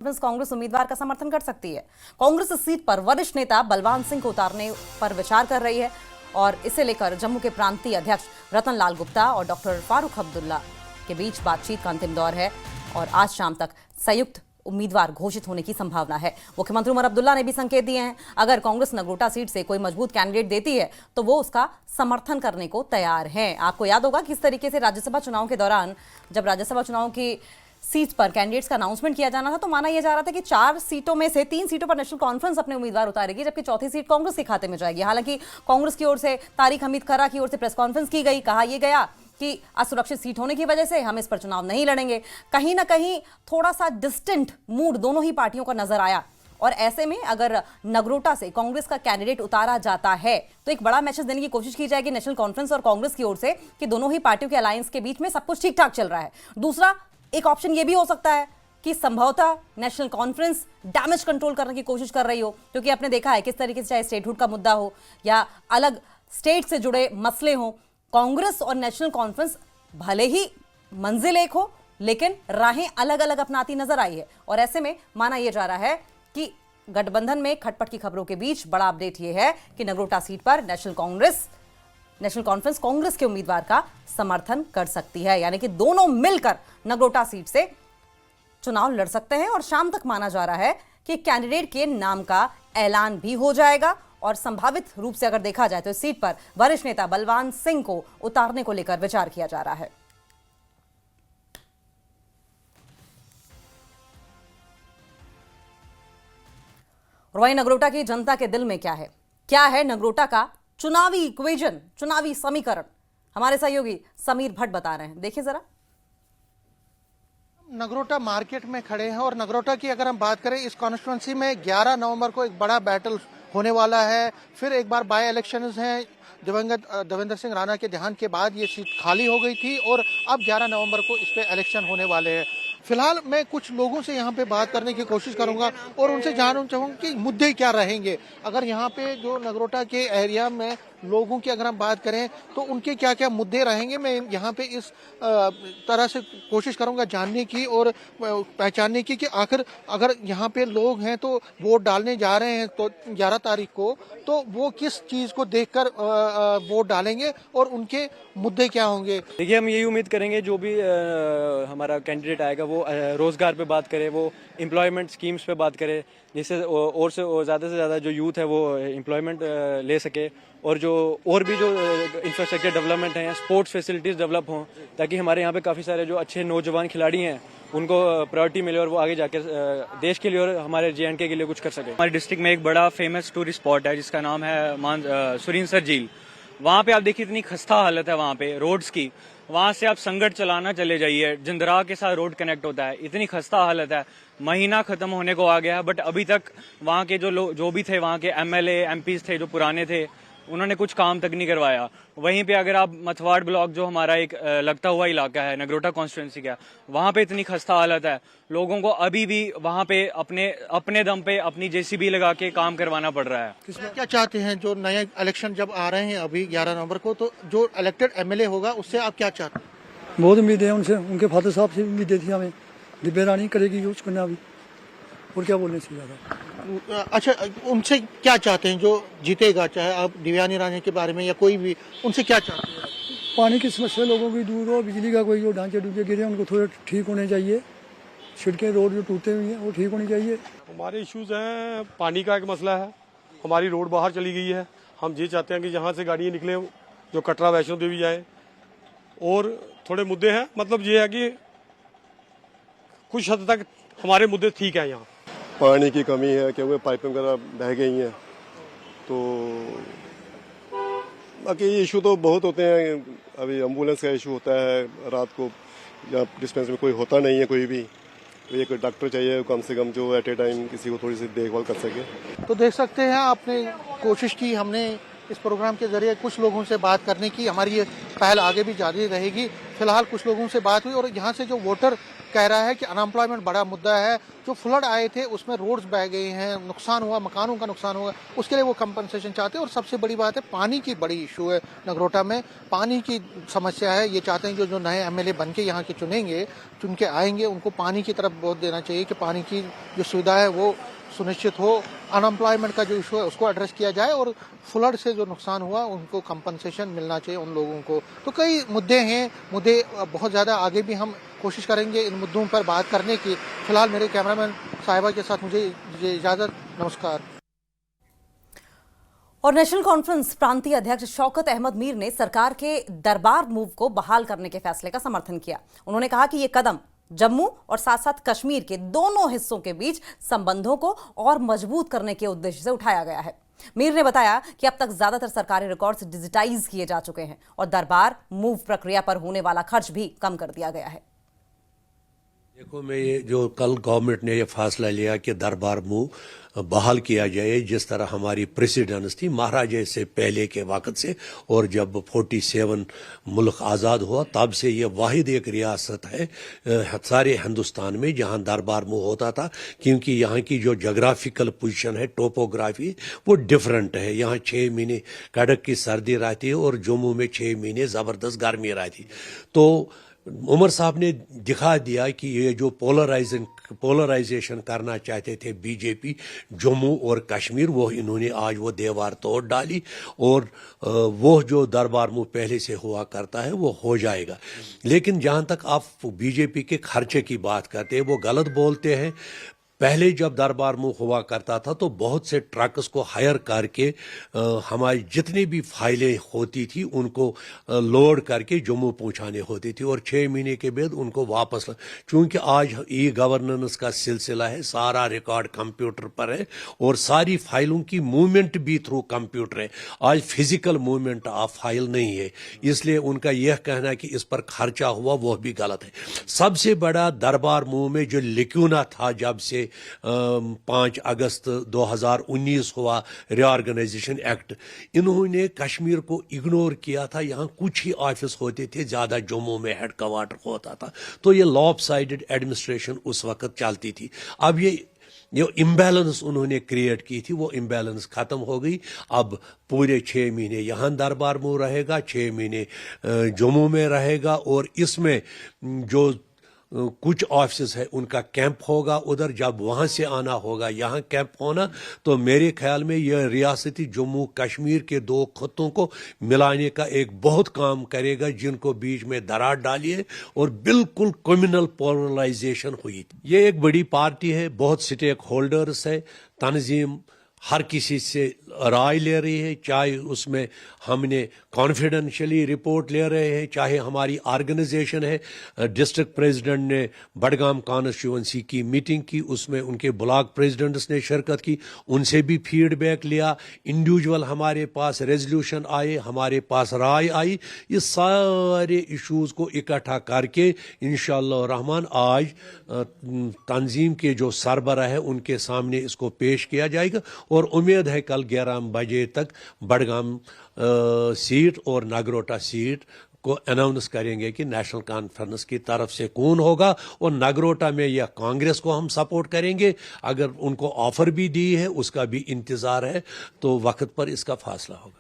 कांग्रेस उम्मीदवार का समर्थन कर सकती है। कांग्रेस इस सीट पर वरिष्ठ नेता बलवान सिंह को उतारने पर विचार कर रही है और इसे लेकर जम्मू के प्रांतीय अध्यक्ष रतन लाल गुप्ता और डॉक्टर फारूक अब्दुल्ला के बीच बातचीत का अंतिम दौर है और आज शाम तक संयुक्त उम्मीदवार घोषित होने की संभावना है। मुख्यमंत्री उमर अब्दुल्ला ने भी संकेत दिए हैं, अगर कांग्रेस नगरोटा सीट से कोई मजबूत कैंडिडेट देती है तो वो उसका समर्थन करने को तैयार हैं। आपको याद होगा किस तरीके से राज्यसभा चुनाव के दौरान जब राज्यसभा चुनाव की सीट पर कैंडिडेट्स का अनाउंसमेंट किया जाना था तो माना यह जा रहा था कि 4 सीटों में से 3 सीटों पर नेशनल कॉन्फ्रेंस अपने उम्मीदवार उतारेगी, जबकि चौथी सीट कांग्रेस के खाते में जाएगी। हालांकि कांग्रेस की ओर से तारिक हमीद खर्रा की ओर से प्रेस कॉन्फ्रेंस की गई, कहा यह गया कि असुरक्षित सीट होने की वजह से हम इस पर चुनाव नहीं लड़ेंगे। कहीं ना कहीं थोड़ा सा डिस्टेंट मूड दोनों ही पार्टियों का नजर आया और ऐसे में अगर नगरोटा से कांग्रेस का कैंडिडेट उतारा जाता है तो एक बड़ा मैसेज देने की कोशिश की जाएगी नेशनल कॉन्फ्रेंस और कांग्रेस की ओर से कि दोनों ही पार्टियों के अलायंस के बीच में सब कुछ ठीक ठाक चल रहा है। दूसरा एक ऑप्शन यह भी हो सकता है कि संभवतः नेशनल कॉन्फ्रेंस डैमेज कंट्रोल करने की कोशिश कर रही हो, क्योंकि आपने देखा है किस तरीके से चाहे स्टेटहुड का मुद्दा हो या अलग स्टेट से जुड़े मसले हो, कांग्रेस और नेशनल कॉन्फ्रेंस भले ही मंजिल एक हो लेकिन राहें अलग अलग अपनाती नजर आई है। और ऐसे में माना यह जा रहा है कि गठबंधन में खटपट की खबरों के बीच बड़ा अपडेट यह है कि नगरोटा सीट पर नेशनल कॉन्फ्रेंस कांग्रेस के उम्मीदवार का समर्थन कर सकती है, यानी कि दोनों मिलकर नगरोटा सीट से चुनाव लड़ सकते हैं। और शाम तक माना जा रहा है कि कैंडिडेट के नाम का ऐलान भी हो जाएगा और संभावित रूप से अगर देखा जाए तो इस सीट पर वरिष्ठ नेता बलवान सिंह को उतारने को लेकर विचार किया जा रहा है। और वहीं नगरोटा की जनता के दिल में क्या है नगरोटा का चुनावी इक्वेशन, चुनावी समीकरण, हमारे सहयोगी समीर भट्ट बता रहे हैं। देखिए जरा। नगरोटा मार्केट में खड़े हैं और नगरोटा की अगर हम बात करें इस कॉन्स्टिट्यूंसी में 11 नवंबर को एक बड़ा बैटल होने वाला है। फिर एक बार बाय इलेक्शंस हैं, दिवंगत देवेंद्र सिंह राणा के देहांत के बाद ये सीट खाली हो गई थी और अब 11 नवंबर को इस पे इलेक्शन होने वाले हैं। फिलहाल मैं कुछ लोगों से यहाँ पे बात करने की कोशिश करूंगा और उनसे जानना चाहूंगा कि मुद्दे क्या रहेंगे। अगर यहाँ पे जो नगरोटा के एरिया में लोगों की अगर हम बात करें तो उनके क्या क्या मुद्दे रहेंगे, मैं यहाँ पे इस तरह से कोशिश करूंगा जानने की और पहचानने की कि आखिर अगर यहाँ पे लोग हैं तो वोट डालने जा रहे हैं तो 11 तारीख को, तो वो किस चीज़ को देखकर वोट डालेंगे और उनके मुद्दे क्या होंगे। देखिए, हम यही उम्मीद करेंगे जो भी हमारा कैंडिडेट आएगा वो रोजगार पे बात करे, वो एम्प्लॉयमेंट स्कीम्स पे बात करे, जिससे और से ज़्यादा जो यूथ है वो एम्प्लॉयमेंट ले सके और भी जो इंफ्रास्ट्रक्चर डेवलपमेंट है, स्पोर्ट्स फैसिलिटीज़ डेवलप हों, ताकि हमारे यहाँ पे काफ़ी सारे जो अच्छे नौजवान खिलाड़ी हैं उनको प्रायोरिटी मिले और वो आगे जाकर देश के लिए और हमारे JNK के लिए कुछ कर सके। हमारे डिस्ट्रिक्ट में एक बड़ा फेमस टूरिस्ट स्पॉट है जिसका नाम है सुरिनसर झील। वहाँ पे आप देखिए इतनी खस्ता हालत है वहाँ पे रोड्स की। वहाँ से आप संगठ चलाना चले जाइए, जिंदरा के साथ रोड कनेक्ट होता है, इतनी खस्ता हालत है। महीना खत्म होने को आ गया है बट अभी तक वहाँ के जो भी थे, वहाँ के MLA MPs थे जो पुराने थे, उन्होंने कुछ काम तक नहीं करवाया। वहीं पे अगर आप मथवाड़ ब्लॉक जो हमारा एक लगता हुआ इलाका है नगरोटा कॉन्स्टिट्यूंसी का, वहाँ पे इतनी खस्ता हालत है, लोगों को अभी भी वहाँ पे अपने दम पे अपनी JCB लगा के काम करवाना पड़ रहा है। क्या चाहते हैं जो नए इलेक्शन जब आ रहे हैं अभी 11 नवंबर को, तो जो इलेक्टेड MLA होगा उससे आप क्या चाहते हैं? बहुत उम्मीद है उनसे, उनके फादर साहब से उम्मीद थी हमें, दिव्या रानी करेगी यूज करना अभी, और क्या बोलने से ज़्यादा। अच्छा, उनसे क्या चाहते हैं जो जीतेगा, चाहे आप दिव्यानी रानी के बारे में या कोई भी, उनसे क्या चाहते हैं? पानी की समस्या लोगों की दूर हो, बिजली का कोई जो ढांचे ढूंचे गिरे उनको थोड़े ठीक होने चाहिए, सड़कें रोड जो टूटे हुए हैं वो ठीक होनी चाहिए। हमारे इश्यूज हैं, पानी का एक मसला है, हमारी रोड बाहर चली गई है। हम ये चाहते हैं कि यहाँ से गाड़ियाँ निकले जो कटरा वैष्णो देवी जाए। और थोड़े मुद्दे हैं, मतलब ये है कि कुछ हद तक हमारे मुद्दे ठीक है। यहाँ पानी की कमी है, क्योंकि पाइपें वगैरह बह गई हैं, तो बाकी इशू तो बहुत होते हैं। अभी एम्बुलेंस का इशू होता है, रात को या डिस्पेंस में कोई होता नहीं है कोई भी, तो एक डॉक्टर चाहिए कम से कम जो एट ए टाइम किसी को थोड़ी सी देखभाल कर सके। तो देख सकते हैं आपने कोशिश की, हमने इस प्रोग्राम के जरिए कुछ लोगों से बात करने की, हमारी ये पहल आगे भी जारी रहेगी। फिलहाल कुछ लोगों से बात हुई और यहाँ से जो वोटर कह रहा है कि अनएम्प्लॉयमेंट बड़ा मुद्दा है। जो फ्लड आए थे उसमें रोड्स बह गए हैं, नुकसान हुआ, मकानों का नुकसान हुआ, उसके लिए वो कंपनसेशन चाहते हैं। और सबसे बड़ी बात है पानी की बड़ी इशू है नगरोटा में, पानी की समस्या है। ये चाहते हैं कि जो नए एमएलए बन के यहाँ के चुन के आएंगे उनको पानी की तरफ बहुत देना चाहिए कि पानी की जो सुविधा है वो सुनिश्चित हो, अनएम्प्लॉयमेंट का जो इशू है उसको एड्रेस किया जाए और फ्लड से जो नुकसान हुआ उनको कंपनसेशन मिलना चाहिए उन लोगों को। तो कई मुद्दे हैं, मुद्दे बहुत ज़्यादा, आगे भी हम कोशिश करेंगे इन मुद्दों पर बात करने की। फिलहाल मेरे कैमरामैन साहिबा के साथ मुझे इजाज़त, नमस्कार। और नेशनल कॉन्फ्रेंस प्रांतीय अध्यक्ष शौकत अहमद मीर ने सरकार के दरबार मूव को बहाल करने के फैसले का समर्थन किया। उन्होंने कहा कि ये कदम जम्मू और साथ साथ कश्मीर के दोनों हिस्सों के बीच संबंधों को और मजबूत करने के उद्देश्य से उठाया गया है। मीर ने बताया कि अब तक ज्यादातर सरकारी रिकॉर्ड्स डिजिटाइज किए जा चुके हैं और दरबार मूव प्रक्रिया पर होने वाला खर्च भी कम कर दिया गया है। देखो, मैं ये जो कल गवर्नमेंट ने ये फैसला लिया कि दरबार मूव बहाल किया जाए, जिस तरह हमारी प्रेसिडेंस थी महाराजे से पहले के वक्त से, और जब 47 मुल्क आज़ाद हुआ तब से ये वाहिद एक रियासत है सारे हिंदुस्तान में जहां दरबार मूव होता था, क्योंकि यहाँ की जो जोग्राफिकल पोजीशन है, टोपोग्राफी, वो डिफरेंट है। यहाँ 6 महीने कड़क की सर्दी रहती है और जम्मू में 6 महीने ज़बरदस्त गर्मी रहती। तो उमर साहब ने दिखा दिया कि ये जो पोलराइजेशन करना चाहते थे बीजेपी जम्मू और कश्मीर, वो इन्होंने आज वो दीवार तोड़ डाली और वो जो दरबार मूव पहले से हुआ करता है वो हो जाएगा। लेकिन जहां तक आप बीजेपी के खर्चे की बात करते हैं, वो गलत बोलते हैं। पहले जब दरबार मूव हुआ करता था तो बहुत से ट्रक्स को हायर करके हमारी जितनी भी फाइलें होती थी उनको लोड करके जम्मू पहुंचाने होती थी और 6 महीने के बाद उनको वापस, चूंकि आज ई गवर्नेंस का सिलसिला है, सारा रिकॉर्ड कंप्यूटर पर है और सारी फाइलों की मूवमेंट भी थ्रू कंप्यूटर है। आज फिजिकल मूवमेंट ऑफ फाइल नहीं है, इसलिए उनका यह कहना कि इस पर खर्चा हुआ वो भी गलत है। सबसे बड़ा दरबार मूव में जो लिक्यूना था, जब से 5 अगस्त 2019 हुआ रीऑर्गेनाइजेशन एक्ट, इन्होंने कश्मीर को इग्नोर किया था। यहाँ कुछ ही ऑफिस होते थे, ज्यादा जम्मू में हेडक्वार्टर होता था, तो ये लॉपसाइडेड एडमिनिस्ट्रेशन उस वक्त चलती थी। अब ये इम्बैलेंस उन्होंने क्रिएट की थी, वो इम्बैलेंस खत्म हो गई। अब पूरे 6 महीने यहाँ दरबार मूव रहेगा, 6 महीने जम्मू में रहेगा और इसमें जो कुछ ऑफिस है उनका कैंप होगा उधर। जब वहां से आना होगा यहाँ कैंप होना, तो मेरे ख्याल में यह रियासती जम्मू कश्मीर के 2 खत्तों को मिलाने का एक बहुत काम करेगा, जिनको बीच में दरार डाली है और बिल्कुल कम्युनल पोलराइजेशन हुई। ये एक बड़ी पार्टी है, बहुत स्टेक होल्डर्स है, तंजीम हर किसी से राय ले रही है, चाहे उसमें हमने कॉन्फिडेंशियली रिपोर्ट ले रहे हैं, चाहे हमारी ऑर्गेनाइजेशन है। डिस्ट्रिक्ट प्रेसिडेंट ने बडगाम कॉन्स्टिट्यूंसी की मीटिंग की, उसमें उनके ब्लॉक प्रेसिडेंट्स ने शिरकत की, उनसे भी फीडबैक लिया। इंडिविजुअल हमारे पास रेजोल्यूशन आए, हमारे पास राय आई। ये सारे इश्यूज को इकट्ठा करके इंशाअल्लाह रहमान आज तंजीम के जो सरबराह है उनके सामने इसको पेश किया जाएगा और उम्मीद है कल 11 बजे तक बडगाम सीट और नागरोटा सीट को अनाउंस करेंगे कि नेशनल कॉन्फ्रेंस की तरफ से कौन होगा। और नागरोटा में या कांग्रेस को हम सपोर्ट करेंगे, अगर उनको ऑफर भी दी है उसका भी इंतजार है, तो वक्त पर इसका फैसला होगा।